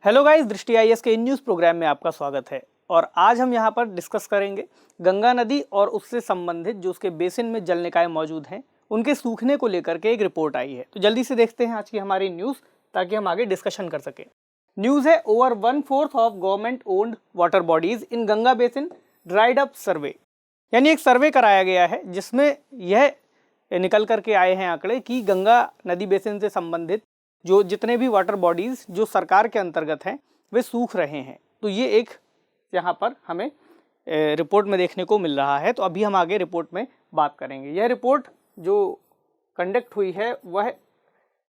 Hello guys, दृष्टि IAS के in news programme में आपका स्वागत है। और आज हम यहाँ पर डिस्कस करेंगे गंगा नदी और उससे संबंधित जो उसके बेसिन में जल निकाय मौजूद हैं उनके सूखने को लेकर के एक रिपोर्ट आई है। तो जल्दी से देखते हैं आज की हमारी न्यूज़ ताकि हम आगे डिस्कशन कर सकें। न्यूज़ है, over 1/4 of government owned water bodies in Ganga basin dried up survey. यानी एक सर्वे कराया गया है जिसमें यह निकल करके आए हैं आंकड़े कि गंगा नदी बेसिन से संबंधित जो जितने भी वाटर बॉडीज़ जो सरकार के अंतर्गत हैं वे सूख रहे हैं। तो ये एक यहाँ पर हमें रिपोर्ट में देखने को मिल रहा है। तो अभी हम आगे रिपोर्ट में बात करेंगे। यह रिपोर्ट जो कंडक्ट हुई है वह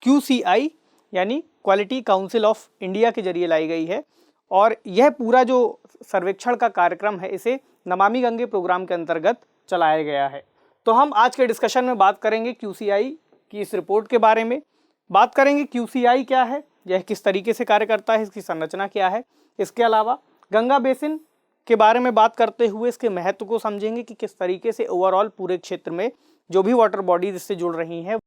QCI यानी क्वालिटी काउंसिल ऑफ इंडिया के जरिए लाई गई है। और यह पूरा जो सर्वेक्षण का कार्यक्रम है इसे नमामि गंगे प्रोग्राम के अंतर्गत चलाया गया है। तो हम आज के डिस्कशन में बात करेंगे QCI की इस रिपोर्ट के बारे में। बात करेंगे QCI क्या है, यह किस तरीके से कार्य करता है, इसकी संरचना क्या है। इसके अलावा गंगा बेसिन के बारे में बात करते हुए इसके महत्व को समझेंगे कि किस तरीके से ओवरऑल पूरे क्षेत्र में जो भी वाटर बॉडीज इससे जुड़ रही हैं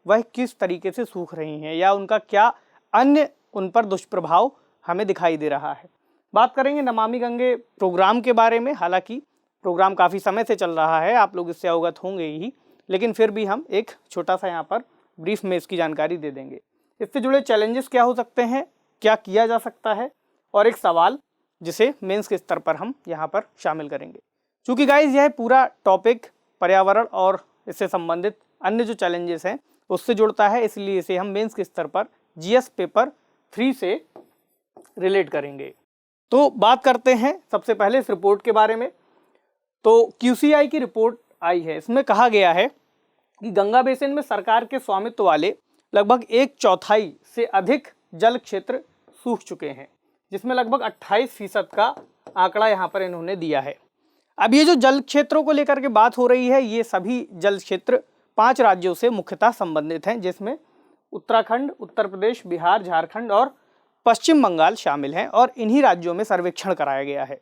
वह किस तरीके से सूख रही हैं या उनका क्या अन्य उन पर दुष्प्रभाव हमें दिखाई दे रहा है। बात करेंगे नमामि गंगे प्रोग्राम के बारे में। हालांकि प्रोग्राम काफ़ी समय से चल रहा है, आप लोग इससे अवगत होंगे ही, लेकिन फिर भी हम एक छोटा सा यहाँ पर ब्रीफ में इसकी जानकारी दे देंगे। इससे जुड़े चैलेंजेस क्या हो सकते हैं, क्या किया जा सकता है, और एक सवाल जिसे मेंस के स्तर पर हम यहाँ पर शामिल करेंगे। क्योंकि गाइज यह पूरा टॉपिक पर्यावरण और इससे संबंधित अन्य जो चैलेंजेस हैं उससे जुड़ता है, इसलिए इसे हम मेंस के स्तर पर GS पेपर 3 से रिलेट करेंगे। तो बात करते हैं सबसे पहले इस रिपोर्ट के बारे में। तो QCI की रिपोर्ट आई है, इसमें कहा गया है कि गंगा बेसिन में सरकार के स्वामित्व वाले लगभग 1/4 से अधिक जल क्षेत्र सूख चुके हैं, जिसमें लगभग 28% का आंकड़ा यहाँ पर इन्होंने दिया है। अब ये जो जल क्षेत्रों को लेकर के बात हो रही है, ये सभी जल क्षेत्र 5 राज्यों से मुख्यतः संबंधित हैं, जिसमें उत्तराखंड, उत्तर प्रदेश, बिहार, झारखंड और पश्चिम बंगाल शामिल हैं। और इन्हीं राज्यों में सर्वेक्षण कराया गया है।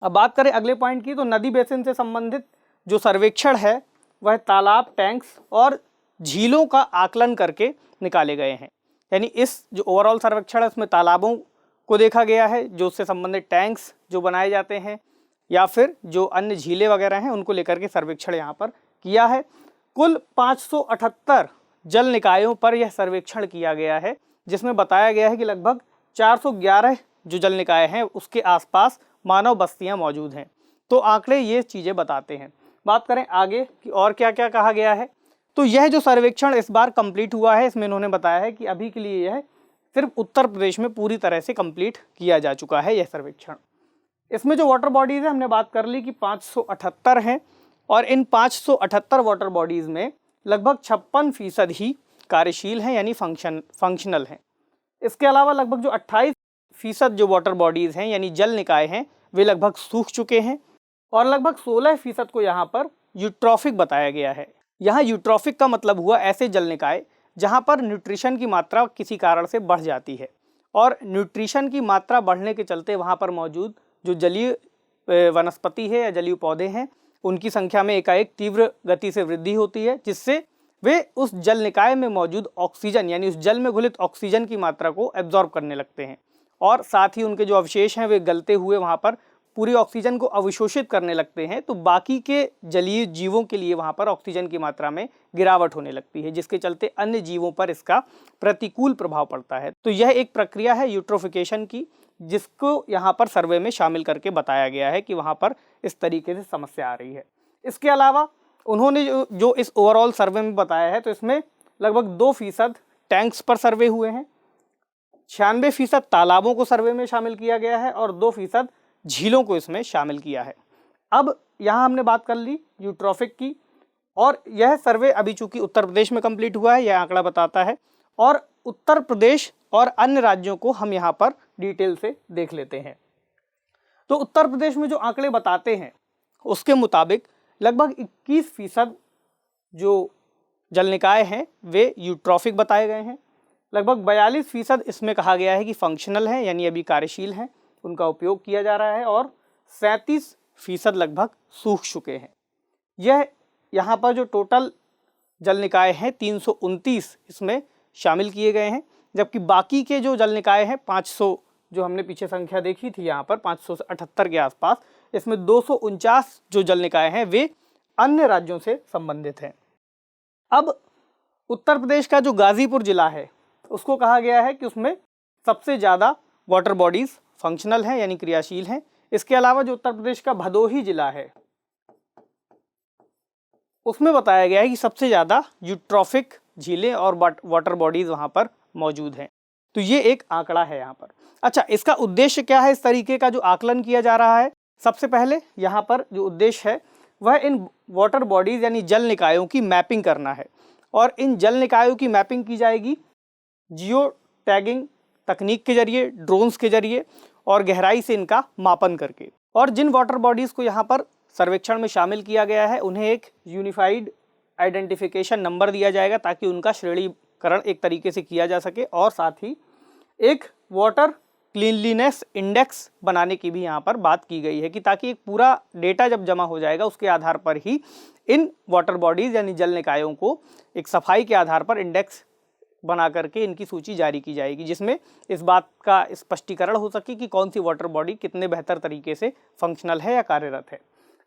अब बात करें अगले पॉइंट की, तो नदी बेसिन से संबंधित जो सर्वेक्षण है वह तालाब, टैंक्स और झीलों का आकलन करके निकाले गए हैं। यानी इस जो ओवरऑल सर्वेक्षण है उसमें तालाबों को देखा गया है, जो उससे संबंधित टैंक्स जो बनाए जाते हैं या फिर जो अन्य झीलें वगैरह हैं उनको लेकर के सर्वेक्षण यहाँ पर किया है। कुल 578 जल निकायों पर यह सर्वेक्षण किया गया है, जिसमें बताया गया है कि लगभग 411 जो जल निकाय हैं उसके आसपास मानव बस्तियाँ मौजूद हैं। तो आंकड़े ये चीज़ें बताते हैं। बात करें आगे कि और क्या क्या कहा गया है, तो यह जो सर्वेक्षण इस बार कंप्लीट हुआ है, इसमें इन्होंने बताया है कि अभी के लिए यह सिर्फ उत्तर प्रदेश में पूरी तरह से कंप्लीट किया जा चुका है यह सर्वेक्षण। इसमें जो वाटर बॉडीज़ है हमने बात कर ली कि 578 हैं, और इन 578 वाटर बॉडीज़ में लगभग 56% ही कार्यशील हैं यानी फंक्शनल हैं। इसके अलावा लगभग जो 28% जो वाटर बॉडीज़ हैं यानी जल निकाय हैं वे लगभग सूख चुके हैं, और लगभग 16% को यहाँ पर यूट्रॉफिक बताया गया है। यहाँ यूट्रॉफिक का मतलब हुआ ऐसे जल निकाय जहाँ पर न्यूट्रिशन की मात्रा किसी कारण से बढ़ जाती है, और न्यूट्रिशन की मात्रा बढ़ने के चलते वहाँ पर मौजूद जो जलीय वनस्पति है या जलीय पौधे हैं उनकी संख्या में एकाएक तीव्र गति से वृद्धि होती है, जिससे वे उस जल निकाय में मौजूद ऑक्सीजन यानी उस जल में घुलित ऑक्सीजन की मात्रा को एब्जॉर्ब करने लगते हैं, और साथ ही उनके जो अवशेष हैं वे गलते हुए वहाँ पर पूरी ऑक्सीजन को अवशोषित करने लगते हैं। तो बाकी के जलीय जीवों के लिए वहाँ पर ऑक्सीजन की मात्रा में गिरावट होने लगती है, जिसके चलते अन्य जीवों पर इसका प्रतिकूल प्रभाव पड़ता है। तो यह एक प्रक्रिया है यूट्रोफिकेशन की, जिसको यहाँ पर सर्वे में शामिल करके बताया गया है कि वहाँ पर इस तरीके से समस्या आ रही है। इसके अलावा उन्होंने जो इस ओवरऑल सर्वे में बताया है, तो इसमें लगभग 2% टैंक्स पर सर्वे हुए हैं, 96% तालाबों को सर्वे में शामिल किया गया है, और 2% झीलों को इसमें शामिल किया है। अब यहाँ हमने बात कर ली यूट्रॉफिक की, और यह सर्वे अभी चूंकि उत्तर प्रदेश में कंप्लीट हुआ है, यह आंकड़ा बताता है, और उत्तर प्रदेश और अन्य राज्यों को हम यहाँ पर डिटेल से देख लेते हैं। तो उत्तर प्रदेश में जो आंकड़े बताते हैं उसके मुताबिक लगभग 21% जो जल निकाय हैं वे यूट्रॉफिक बताए गए हैं, लगभग 42% इसमें कहा गया है कि फंक्शनल हैं यानी अभी कार्यशील हैं, उनका उपयोग किया जा रहा है, और 37% लगभग सूख चुके हैं। यह यहाँ पर जो टोटल जल निकाय हैं 329 इसमें शामिल किए गए हैं, जबकि बाकी के जो जल निकाय हैं जो हमने पीछे संख्या देखी थी यहाँ पर 578 के आसपास, इसमें 249 जो जल निकाय हैं वे अन्य राज्यों से संबंधित हैं। अब उत्तर प्रदेश का जो गाजीपुर जिला है उसको कहा गया है कि उसमें सबसे ज़्यादा वाटर बॉडीज़ फंक्शनल हैं यानी क्रियाशील हैं। इसके अलावा जो उत्तर प्रदेश का भदोही जिला है उसमें बताया गया है कि सबसे ज़्यादा यूट्रॉफिक झीलें और वाटर बॉडीज़ वहाँ पर मौजूद हैं। तो ये एक आंकड़ा है यहाँ पर। अच्छा, इसका उद्देश्य क्या है? इस तरीके का जो आकलन किया जा रहा है, सबसे पहले यहाँ पर जो उद्देश्य है वह इन वाटर बॉडीज़ यानी जल निकायों की मैपिंग करना है। और इन जल निकायों की मैपिंग की जाएगी जियो टैगिंग तकनीक के जरिए, ड्रोन्स के जरिए और गहराई से इनका मापन करके। और जिन वाटर बॉडीज़ को यहाँ पर सर्वेक्षण में शामिल किया गया है उन्हें एक यूनिफाइड आइडेंटिफिकेशन नंबर दिया जाएगा ताकि उनका श्रेणीकरण एक तरीके से किया जा सके। और साथ ही एक वाटर क्लीनलीनेस इंडेक्स बनाने की भी यहाँ पर बात की गई है कि ताकि एक पूरा डेटा जब जमा हो जाएगा उसके आधार पर ही इन वाटर बॉडीज़ यानी जल निकायों को एक सफाई के आधार पर इंडेक्स बना करके इनकी सूची जारी की जाएगी, जिसमें इस बात का स्पष्टीकरण हो सके कि कौन सी वाटर बॉडी कितने बेहतर तरीके से फंक्शनल है या कार्यरत है।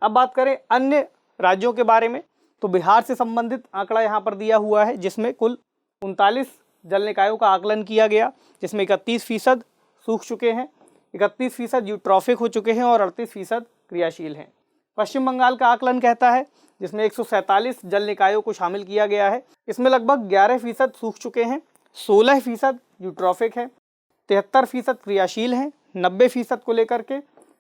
अब बात करें अन्य राज्यों के बारे में, तो बिहार से संबंधित आंकड़ा यहाँ पर दिया हुआ है जिसमें कुल 39 जल निकायों का आकलन किया गया, जिसमें 31% सूख चुके हैं, 31% यूट्रॉफिक हो चुके हैं और 38% क्रियाशील हैं। पश्चिम बंगाल का आकलन कहता है जिसमें 147 जल निकायों को शामिल किया गया है, इसमें लगभग 11% सूख चुके हैं, 16% यूट्रॉफिक है, 73% क्रियाशील हैं। 90% को लेकर के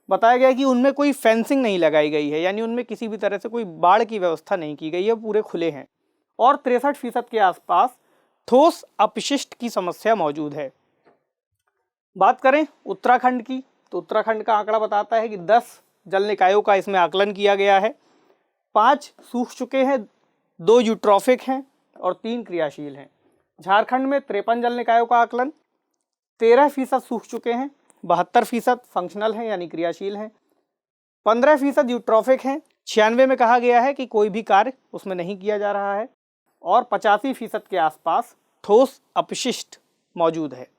बताया गया कि उनमें कोई फेंसिंग नहीं लगाई गई है, यानी उनमें किसी भी तरह से कोई बाढ़ की व्यवस्था नहीं की गई है, पूरे खुले हैं। और 63% के आसपास ठोस अपशिष्ट की समस्या मौजूद है। बात करें उत्तराखंड की, तो उत्तराखंड का आंकड़ा बताता है कि 10 जल निकायों का इसमें आकलन किया गया है, 5 सूख चुके हैं, 2 यूट्रॉफिक हैं और 3 क्रियाशील हैं। झारखंड में 53 जल निकायों का आकलन, 13% सूख चुके हैं, 72% फंक्शनल हैं यानी क्रियाशील हैं, 15% यूट्रॉफिक हैं, 96 में कहा गया है कि कोई भी कार्य उसमें नहीं किया जा रहा है और 85% के आसपास ठोस अपशिष्ट मौजूद है।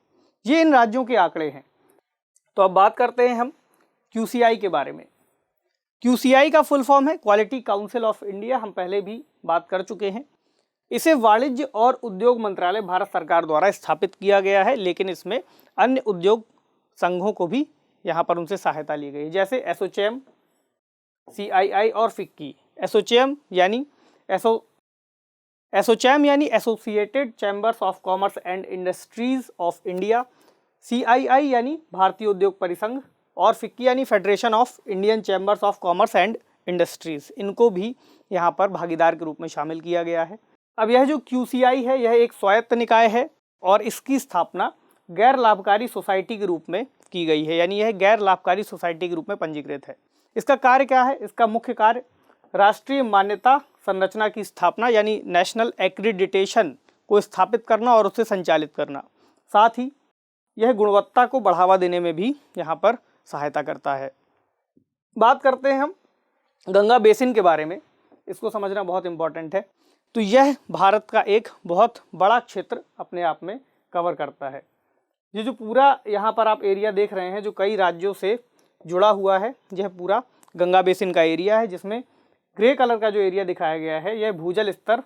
ये इन राज्यों के आंकड़े हैं। तो अब बात करते हैं हम QCI के बारे में। QCI का फुल फॉर्म है क्वालिटी काउंसिल ऑफ इंडिया, हम पहले भी बात कर चुके हैं। इसे वाणिज्य और उद्योग मंत्रालय भारत सरकार द्वारा स्थापित किया गया है, लेकिन इसमें अन्य उद्योग संघों को भी यहाँ पर उनसे सहायता ली गई, जैसे एसोचैम, CII और फिक्की। एसोचैम यानी associated chambers of commerce and industries of India, CII यानी भारतीय उद्योग परिसंघ और फिक्की यानी federation of Indian chambers of commerce and industries, इनको भी यहाँ पर भागीदार के रूप में शामिल किया गया है। अब यह जो QCI है यह एक स्वायत्त निकाय है और इसकी स्थापना गैर लाभकारी सोसाइटी के रूप में की गई है, यानी यह गैर लाभकारी सोसाइटी के रूप में पंजीकृत है। इसका कार्य क्या है? इसका मुख्य कार्य राष्ट्रीय मान्यता संरचना की स्थापना यानी नेशनल एक्रीडिटेशन को स्थापित करना और उसे संचालित करना, साथ ही यह गुणवत्ता को बढ़ावा देने में भी यहाँ पर सहायता करता है। बात करते हैं हम गंगा बेसिन के बारे में, इसको समझना बहुत इम्पॉर्टेंट है। तो यह भारत का एक बहुत बड़ा क्षेत्र अपने आप में कवर करता है। ये जो पूरा यहाँ पर आप एरिया देख रहे हैं जो कई राज्यों से जुड़ा हुआ है, यह पूरा गंगा बेसिन का एरिया है, जिसमें ग्रे कलर का जो एरिया दिखाया गया है यह भूजल स्तर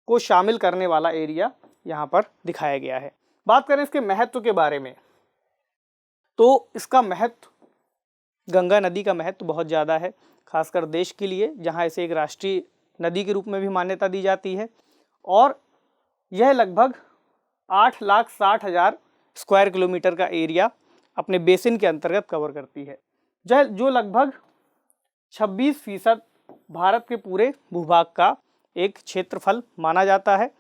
को शामिल करने वाला एरिया यहाँ पर दिखाया गया है। बात करें इसके महत्व के बारे में, तो इसका महत्व, गंगा नदी का महत्व बहुत ज़्यादा है, खासकर देश के लिए जहाँ इसे एक राष्ट्रीय नदी के रूप में भी मान्यता दी जाती है। और यह लगभग 8,60,000 स्क्वायर किलोमीटर का एरिया अपने बेसिन के अंतर्गत कवर करती है, जो लगभग 26% भारत के पूरे भूभाग का एक क्षेत्रफल माना जाता है।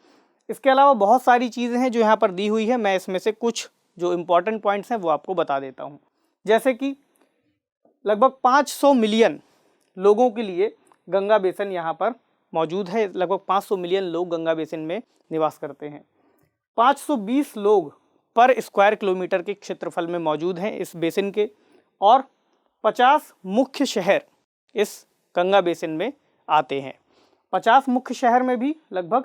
इसके अलावा बहुत सारी चीज़ें हैं जो यहाँ पर दी हुई है, मैं इसमें से कुछ जो इम्पोर्टेंट पॉइंट्स हैं वो आपको बता देता हूँ। जैसे कि लगभग 500 मिलियन लोगों के लिए गंगा बेसिन यहाँ पर मौजूद है, लगभग 500 मिलियन लोग गंगा बेसिन में निवास करते हैं। 520 लोग पर स्क्वायर किलोमीटर के क्षेत्रफल में मौजूद हैं इस बेसिन के, और 50 मुख्य शहर इस गंगा बेसिन में आते हैं। 50 मुख्य शहर में भी लगभग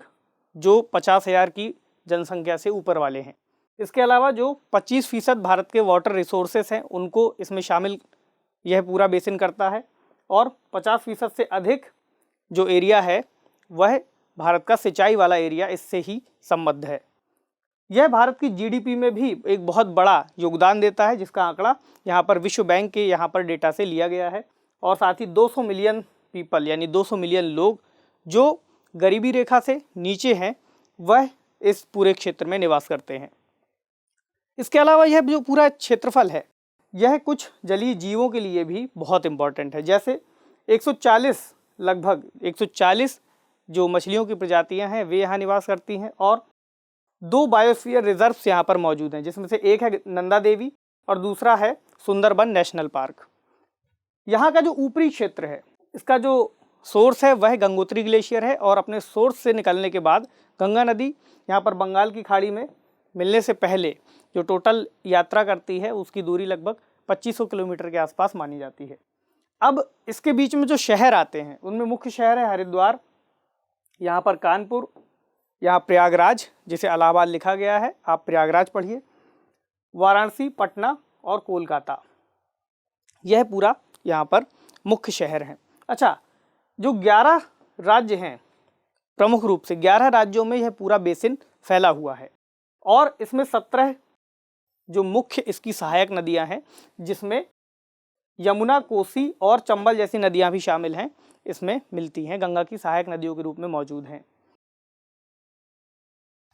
जो 50,000 की जनसंख्या से ऊपर वाले हैं, इसके अलावा जो 25% भारत के वाटर रिसोर्सेस हैं उनको इसमें शामिल यह पूरा बेसिन करता है, और 50% से अधिक जो एरिया है वह भारत का सिंचाई वाला एरिया इससे ही संबद्ध है। यह भारत की जीडीपी में भी एक बहुत बड़ा योगदान देता है, जिसका आंकड़ा यहाँ पर विश्व बैंक के यहाँ पर डेटा से लिया गया है। और साथ ही 200 मिलियन पीपल यानी 200 मिलियन लोग जो गरीबी रेखा से नीचे हैं वह इस पूरे क्षेत्र में निवास करते हैं। इसके अलावा यह जो पूरा क्षेत्रफल है यह कुछ जलीय जीवों के लिए भी बहुत इम्पॉर्टेंट है। जैसे 140 जो मछलियों की प्रजातियां हैं वे यहाँ निवास करती हैं, और 2 बायोस्फीयर रिजर्व्स यहाँ पर मौजूद हैं, जिसमें से एक है नंदा देवी और दूसरा है सुंदरबन नेशनल पार्क। यहाँ का जो ऊपरी क्षेत्र है इसका जो सोर्स है वह गंगोत्री ग्लेशियर है, और अपने सोर्स से निकलने के बाद गंगा नदी यहाँ पर बंगाल की खाड़ी में मिलने से पहले जो टोटल यात्रा करती है उसकी दूरी लगभग 2500 किलोमीटर के आसपास मानी जाती है। अब इसके बीच में जो शहर आते हैं उनमें मुख्य शहर है हरिद्वार, यहाँ पर कानपुर, यहाँ प्रयागराज जिसे इलाहाबाद लिखा गया है, आप प्रयागराज पढ़िए, वाराणसी, पटना और कोलकाता, यह पूरा यहाँ पर मुख्य शहर हैं। अच्छा, जो 11 राज्य हैं, प्रमुख रूप से 11 राज्यों में यह पूरा बेसिन फैला हुआ है, और इसमें 17 जो मुख्य इसकी सहायक नदियां हैं, जिसमें यमुना, कोसी और चंबल जैसी नदियां भी शामिल हैं, इसमें मिलती हैं, गंगा की सहायक नदियों के रूप में मौजूद हैं।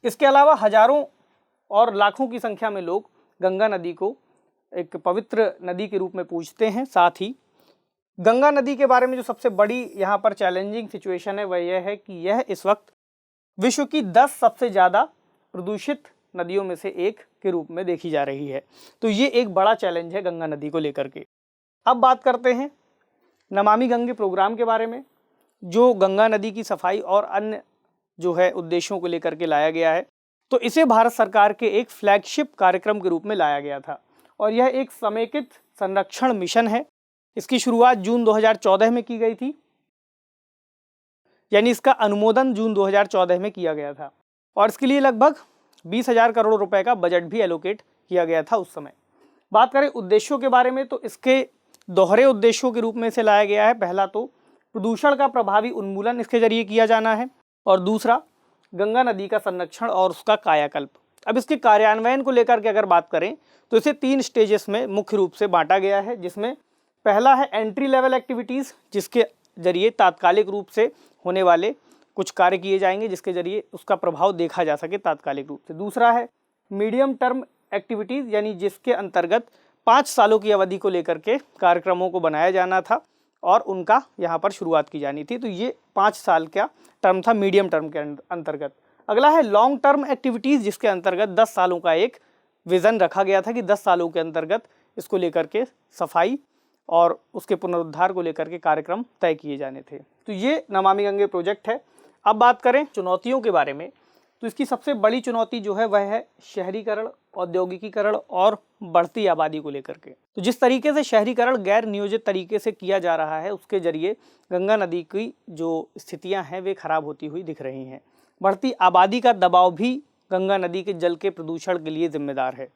इसके अलावा हजारों और लाखों की संख्या में लोग गंगा नदी को एक पवित्र नदी के रूप में पूजते हैं। साथ ही गंगा नदी के बारे में जो सबसे बड़ी यहाँ पर चैलेंजिंग सिचुएशन है वह यह है कि यह इस वक्त विश्व की 10 सबसे ज़्यादा प्रदूषित नदियों में से एक के रूप में देखी जा रही है। तो ये एक बड़ा चैलेंज है गंगा नदी को लेकर के। अब बात करते हैं नमामि गंगे प्रोग्राम के बारे में, जो गंगा नदी की सफाई और अन्य जो है उद्देश्यों को लेकर के लाया गया है। तो इसे भारत सरकार के एक फ्लैगशिप कार्यक्रम के रूप में लाया गया था, और यह एक समेकित संरक्षण मिशन है। इसकी शुरुआत जून 2014 में की गई थी, यानी इसका अनुमोदन जून 2014 में किया गया था, और इसके लिए लगभग 20,000 करोड़ रुपए का बजट भी एलोकेट किया गया था उस समय। बात करें उद्देश्यों के बारे में तो इसके दोहरे उद्देश्यों के रूप में इसे लाया गया है। पहला तो प्रदूषण का प्रभावी उन्मूलन इसके जरिए किया जाना है, और दूसरा गंगा नदी का संरक्षण और उसका कायाकल्प। अब इसके कार्यान्वयन को लेकर के अगर बात करें तो इसे 3 स्टेजेस में मुख्य रूप से बांटा गया है, जिसमें पहला है एंट्री लेवल एक्टिविटीज़, जिसके जरिए तात्कालिक रूप से होने वाले कुछ कार्य किए जाएंगे जिसके जरिए उसका प्रभाव देखा जा सके तात्कालिक रूप से। दूसरा है मीडियम टर्म एक्टिविटीज़, यानी जिसके अंतर्गत 5 सालों की अवधि को लेकर के कार्यक्रमों को बनाया जाना था और उनका यहाँ पर शुरुआत की जानी थी। तो ये 5 साल का टर्म था मीडियम टर्म के अंतर्गत। अगला है लॉन्ग टर्म एक्टिविटीज़, जिसके अंतर्गत 10 सालों का एक विज़न रखा गया था कि 10 सालों के अंतर्गत इसको लेकर के सफाई और उसके पुनरुद्धार को लेकर के कार्यक्रम तय किए जाने थे। तो ये नमामि गंगे प्रोजेक्ट है। अब बात करें चुनौतियों के बारे में, तो इसकी सबसे बड़ी चुनौती जो है वह है शहरीकरण, औद्योगिकीकरण और बढ़ती आबादी को लेकर के। तो जिस तरीके से शहरीकरण गैर नियोजित तरीके से किया जा रहा है उसके जरिए गंगा नदी की जो स्थितियां हैं वे खराब होती हुई दिख रही हैं। बढ़ती आबादी का दबाव भी गंगा नदी के जल के प्रदूषण के लिए जिम्मेदार है।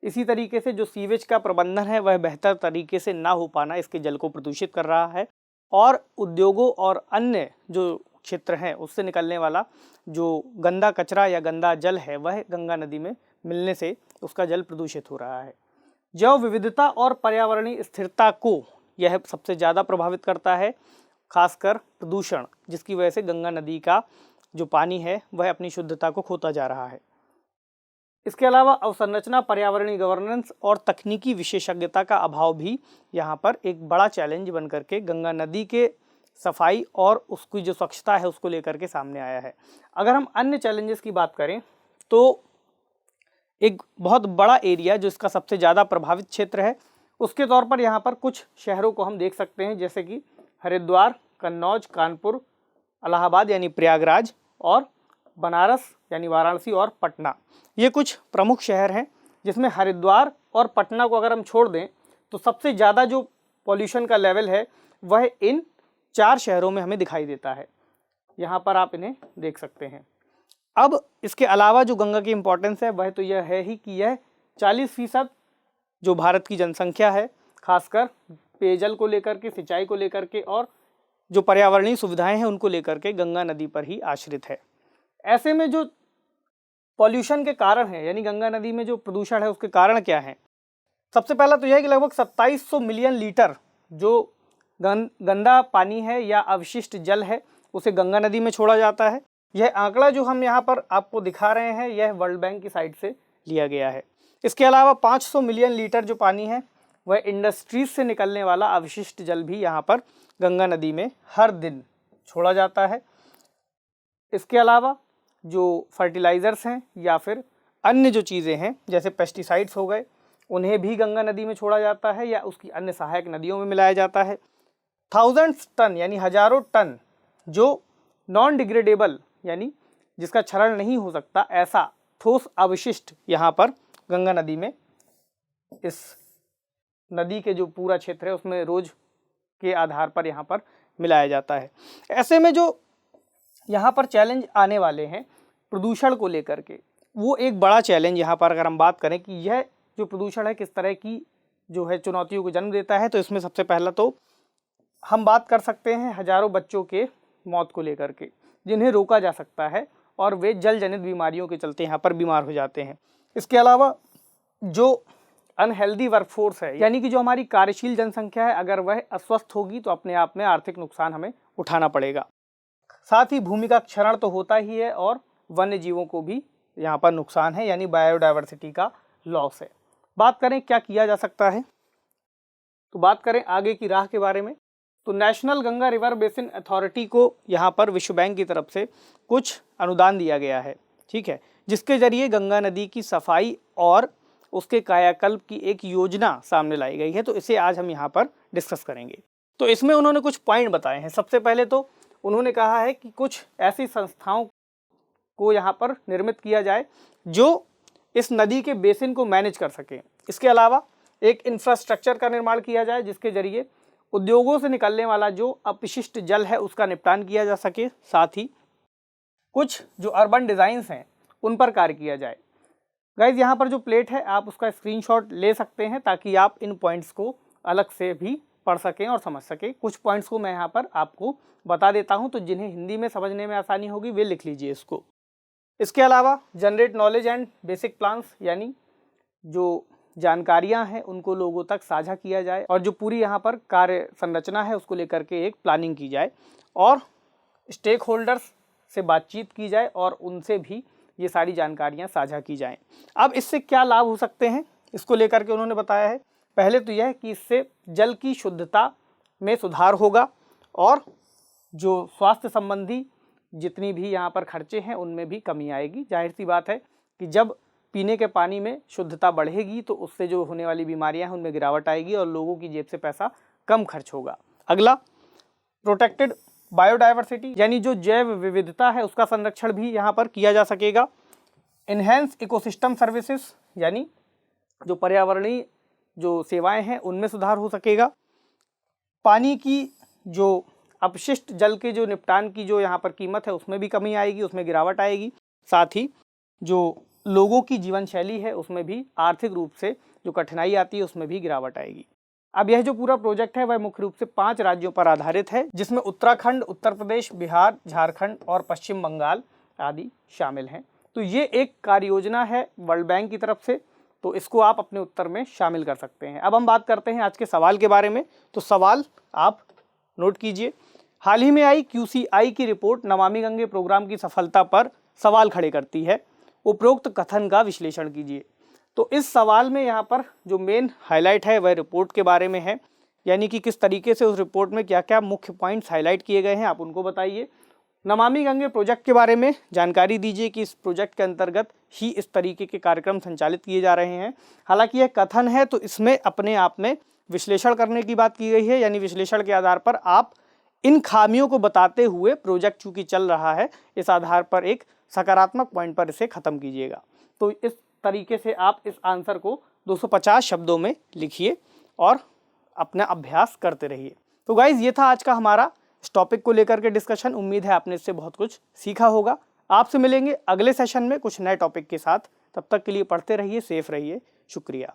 इसी तरीके से जो सीवेज का प्रबंधन है वह बेहतर तरीके से ना हो पाना इसके जल को प्रदूषित कर रहा है, और उद्योगों और अन्य जो क्षेत्र हैं उससे निकलने वाला जो गंदा कचरा या गंदा जल है वह गंगा नदी में मिलने से उसका जल प्रदूषित हो रहा है। जैव विविधता और पर्यावरणीय स्थिरता को यह सबसे ज़्यादा प्रभावित करता है, खासकर प्रदूषण, जिसकी वजह से गंगा नदी का जो पानी है वह अपनी शुद्धता को खोता जा रहा है। इसके अलावा अवसंरचना, पर्यावरणीय गवर्नेंस और तकनीकी विशेषज्ञता का अभाव भी यहाँ पर एक बड़ा चैलेंज बन करके गंगा नदी के सफाई और उसकी जो स्वच्छता है उसको लेकर के सामने आया है। अगर हम अन्य चैलेंजेस की बात करें तो एक बहुत बड़ा एरिया जो इसका सबसे ज़्यादा प्रभावित क्षेत्र है उसके तौर पर यहाँ पर कुछ शहरों को हम देख सकते हैं, जैसे कि हरिद्वार, कन्नौज, कानपुर, इलाहाबाद यानी प्रयागराज और बनारस यानी वाराणसी और पटना। ये कुछ प्रमुख शहर हैं जिसमें हरिद्वार और पटना को अगर हम छोड़ दें तो सबसे ज़्यादा जो पॉल्यूशन का लेवल है वह इन 4 शहरों में हमें दिखाई देता है। यहाँ पर आप इन्हें देख सकते हैं। अब इसके अलावा जो गंगा की इम्पोर्टेंस है वह तो यह है ही कि यह 40% जो भारत की जनसंख्या है, खासकर पेयजल को लेकर के, सिंचाई को लेकर के और जो पर्यावरणीय सुविधाएं हैं उनको लेकर के गंगा नदी पर ही आश्रित है। ऐसे में जो पॉल्यूशन के कारण है, यानी गंगा नदी में जो प्रदूषण है उसके कारण क्या है? सबसे पहला तो यह है कि लगभग 2700 मिलियन लीटर जो गंदा पानी है या अवशिष्ट जल है उसे गंगा नदी में छोड़ा जाता है। यह आंकड़ा जो हम यहाँ पर आपको दिखा रहे हैं यह वर्ल्ड बैंक की साइट से लिया गया है। इसके अलावा 500 मिलियन लीटर जो पानी है वह इंडस्ट्रीज से निकलने वाला अवशिष्ट जल भी यहाँ पर गंगा नदी में हर दिन छोड़ा जाता है। इसके अलावा जो फर्टिलाइज़र्स हैं या फिर अन्य जो चीज़ें हैं जैसे पेस्टिसाइड्स हो गए, उन्हें भी गंगा नदी में छोड़ा जाता है या उसकी अन्य सहायक नदियों में मिलाया जाता है। थाउजेंड्स टन यानी हजारों टन जो नॉन डिग्रेडेबल यानी जिसका क्षरण नहीं हो सकता ऐसा ठोस अवशिष्ट यहाँ पर गंगा नदी में, इस नदी के जो पूरा क्षेत्र है उसमें रोज के आधार पर यहाँ पर मिलाया जाता है। ऐसे में जो यहाँ पर चैलेंज आने वाले हैं प्रदूषण को लेकर के, वो एक बड़ा चैलेंज यहाँ पर अगर हम बात करें कि यह जो प्रदूषण है किस तरह की जो है चुनौतियों को जन्म देता है, तो इसमें सबसे पहला तो हम बात कर सकते हैं हजारों बच्चों के मौत को लेकर के, जिन्हें रोका जा सकता है और वे जल जनित बीमारियों के चलते यहाँ पर बीमार हो जाते हैं। इसके अलावा जो अनहेल्दी वर्कफोर्स है यानी कि जो हमारी कार्यशील जनसंख्या है, अगर वह अस्वस्थ होगी तो अपने आप में आर्थिक नुकसान हमें उठाना पड़ेगा। साथ ही भूमि का क्षरण तो होता ही है और वन्य जीवों को भी यहाँ पर नुकसान है, यानी बायोडाइवर्सिटी का लॉस है। बात करें क्या किया जा सकता है, तो बात करें आगे की राह के बारे में, तो national Ganga river basin authority को यहाँ पर विश्व बैंक की तरफ से कुछ अनुदान दिया गया है, ठीक है, जिसके जरिए गंगा नदी की सफाई और उसके कायाकल्प की एक योजना सामने लाई गई है। तो इसे आज हम यहाँ पर डिस्कस करेंगे। तो इसमें उन्होंने कुछ पॉइंट बताए हैं। सबसे पहले तो उन्होंने कहा है कि कुछ ऐसी संस्थाओं को यहाँ पर निर्मित किया जाए जो इस नदी के बेसिन को मैनेज कर सके। इसके अलावा एक इंफ्रास्ट्रक्चर का निर्माण किया जाए जिसके जरिए उद्योगों से निकलने वाला जो अपशिष्ट जल है उसका निपटान किया जा सके। साथ ही कुछ जो अर्बन डिज़ाइंस हैं उन पर कार्य किया जाए। गाइज यहाँ पर जो प्लेट है आप उसका स्क्रीनशॉट ले सकते हैं ताकि आप इन पॉइंट्स को अलग से भी पढ़ सकें और समझ सकें। कुछ पॉइंट्स को मैं यहाँ पर आपको बता देता हूँ, तो जिन्हें हिंदी में समझने में आसानी होगी वे लिख लीजिए इसको। इसके अलावा generate knowledge and basic plans, यानी जो जानकारियां हैं उनको लोगों तक साझा किया जाए और जो पूरी यहाँ पर कार्य संरचना है उसको लेकर के एक प्लानिंग की जाए और स्टेक होल्डर्स से बातचीत की जाए और उनसे भी ये सारी जानकारियां साझा की जाएं। अब इससे क्या लाभ हो सकते हैं इसको लेकर के उन्होंने बताया है। पहले तो यह कि इससे जल की शुद्धता में सुधार होगा और जो स्वास्थ्य संबंधी जितनी भी यहाँ पर खर्चे हैं उनमें भी कमी आएगी। जाहिर सी बात है कि जब पीने के पानी में शुद्धता बढ़ेगी तो उससे जो होने वाली बीमारियां हैं उनमें गिरावट आएगी और लोगों की जेब से पैसा कम खर्च होगा। अगला, प्रोटेक्टेड बायोडाइवर्सिटी, यानी जो जैव विविधता है उसका संरक्षण भी यहाँ पर किया जा सकेगा। इन्हेंस इकोसिस्टम सर्विसेज, यानी जो पर्यावरणीय जो सेवाएं हैं उनमें सुधार हो सकेगा। पानी की जो अपशिष्ट जल के जो निपटान की जो यहाँ पर कीमत है उसमें भी कमी आएगी, उसमें गिरावट आएगी। साथ ही जो लोगों की जीवन शैली है उसमें भी आर्थिक रूप से जो कठिनाई आती है उसमें भी गिरावट आएगी। अब यह जो पूरा प्रोजेक्ट है वह मुख्य रूप से 5 राज्यों पर आधारित है, जिसमें उत्तराखंड, उत्तर प्रदेश, बिहार, झारखंड और पश्चिम बंगाल आदि शामिल हैं। तो ये एक कार्य योजना है वर्ल्ड बैंक की तरफ से, तो इसको आप अपने उत्तर में शामिल कर सकते हैं। अब हम बात करते हैं आज के सवाल के बारे में। तो सवाल आप नोट कीजिए। हाल ही में आई QCI की रिपोर्ट नमामि गंगे प्रोग्राम की सफलता पर सवाल खड़े करती है। उपरोक्त कथन का विश्लेषण कीजिए। तो इस सवाल में यहाँ पर जो मेन हाईलाइट है वह रिपोर्ट के बारे में है, यानी कि किस तरीके से उस रिपोर्ट में क्या क्या मुख्य पॉइंट्स हाईलाइट किए गए हैं आप उनको बताइए। नमामि गंगे प्रोजेक्ट के बारे में जानकारी दीजिए कि इस प्रोजेक्ट के अंतर्गत ही इस तरीके के कार्यक्रम संचालित किए जा रहे हैं। हालांकि यह कथन है तो इसमें अपने आप में विश्लेषण करने की बात की गई है, यानी विश्लेषण के आधार पर आप इन खामियों को बताते हुए प्रोजेक्ट चूँकि चल रहा है इस आधार पर एक सकारात्मक पॉइंट पर इसे ख़त्म कीजिएगा। तो इस तरीके से आप इस आंसर को 250 शब्दों में लिखिए और अपना अभ्यास करते रहिए। तो गाइज़ ये था आज का हमारा इस टॉपिक को लेकर के डिस्कशन। उम्मीद है आपने इससे बहुत कुछ सीखा होगा। आपसे मिलेंगे अगले सेशन में कुछ नए टॉपिक के साथ। तब तक के लिए पढ़ते रहिए, सेफ रहिए। शुक्रिया।